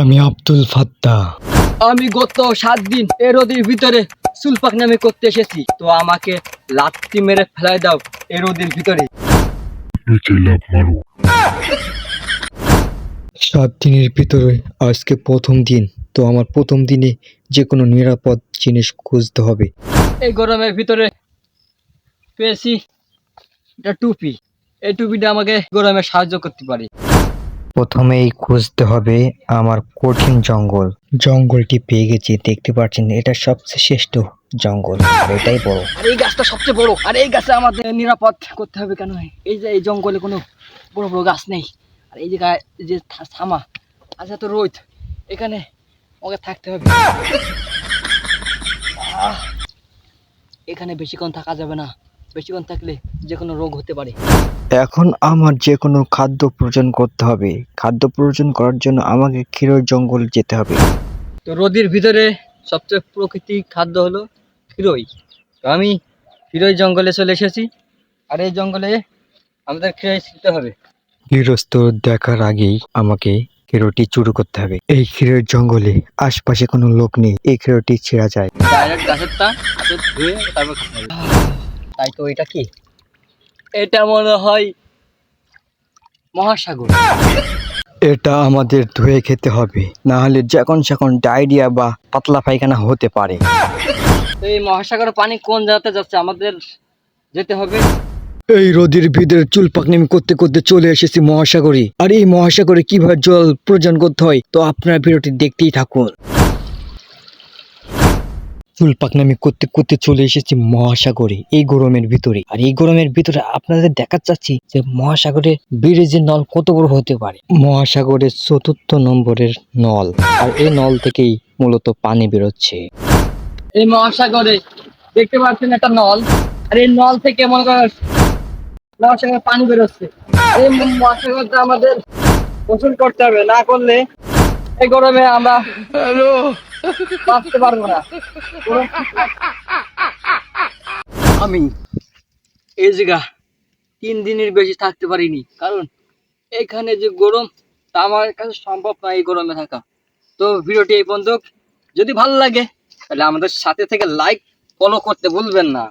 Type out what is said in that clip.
আমি আব্দুল ফাত্তাহ। আমি গত 7 দিন এই রোদের ভিতরে সুলপাক নামে করতে এসেছি, তো আমাকে লাত্তি মেরে ফেলাই দাও এই রোদের ভিতরে। নিচে লাফ মারো। 7 দিনের ভিতরে আজকে প্রথম দিন, তো আমার প্রথম দিনে যে কোনো নিরাপদ জিনিস খুঁজতে হবে। এই গরমের ভিতরে পেয়েছি এটা টুপি। এই টুপিটা আমাকে গরমে সাহায্য করতে পারে। প্রথমেই খুঁজতে হবে আমার কঠিন জঙ্গল। জঙ্গলটি পেয়ে গেছি, দেখতে পাচ্ছেন এটা সবচেয়ে শ্রেষ্ঠ জঙ্গল, আর এটাই বড়। আর এই গাছটা সবচেয়ে বড়, আর এই গাছে আমাদের নিরাপদ করতে হবে। কেন এই যে এই জঙ্গলে কোনো বড় বড় গাছ নেই, আর এই যে যে থামা আচ্ছা তো রোদ, এখানে আমাকে থাকতে হবে। এখানে বেশিক্ষণ থাকা যাবে না, বেশিক্ষণ থাকলে যে কোনো রোগ হতে পারে। এখন আমার যে কোনো খাদ্য প্রয়োজন করতে হবে। খাদ্য প্রয়োজন করার জন্য আমাকে ক্ষীরের জঙ্গল যেতে হবে। তো রোদের ভিতরে সবচেয়ে প্রকৃতিক খাদ্য হলো ক্ষীরই। তো আমি ক্ষীরই জঙ্গলে চলে এসেছি, আর এই জঙ্গলে আমাদের ক্ষীরই ছিঁড়তে হবে। গৃহস্থ দেখার আগেই আমাকে ক্ষীরটি চুরি করতে হবে। এই ক্ষীরের জঙ্গলে আশপাশে কোনো লোক নেই, এই ক্ষীরটি ছেঁড়া যায়। ডাইরেক্ট গাছেরটা হাতে ধুয়ে তারপর খেতে হবে। তাই তো এটা কি? এটা মনে হয় মহাসাগর। এটা আমাদের ধুয়ে খেতে হবে, না হলে যখন ডায়রিয়া বা পাতলা পায়খানা হতে পারে। তো এই মহাসাগরের পানি কোন জায়গাতে যাচ্ছে, আমাদের যেতে হবে। এই রোদের ভিতরে চুল পাকনামি করতে করতে চলে এসেছি মহাসাগরে। আর এই মহাসাগরে কিভাবে জল প্রয়োজন করতে হয়, তো আপনার ভিডিওটি দেখতেই থাকুন। চুল পাকনামি করতে করতে চলে এসেছি মহাসাগরে এই গরমের ভিতরে। আর এই গরমের ভিতরে আপনাদের দেখাতে চাচ্ছি যে মহাসাগরে ব্রিজের নল কত বড় হতে পারে। মহাসাগরের 4র্থ নম্বরের নল, আর এই নল থেকেই মূলত পানি বেরোচ্ছে। এই মহাসাগরে দেখতে পাচ্ছেন একটা নল, আর এই নল থেকে মনে করেন মহাসাগরে পানি বেরোচ্ছে। এই মহাসাগরটা আমাদের গোসল করতে হবে, না করলে এই গরমে আমরা বাঁচতে পারবো না। আমি এই জায়গা 3 দিনের বেশি থাকতে পারিনি, কারণ এখানে যে গরম তা আমার কাছে সম্ভব নয় এই গরমে থাকা। তো ভিডিওটি এই পর্যন্ত, যদি ভালো লাগে তাহলে আমাদের সাথে থেকে লাইক ফলো করতে ভুলবেন না।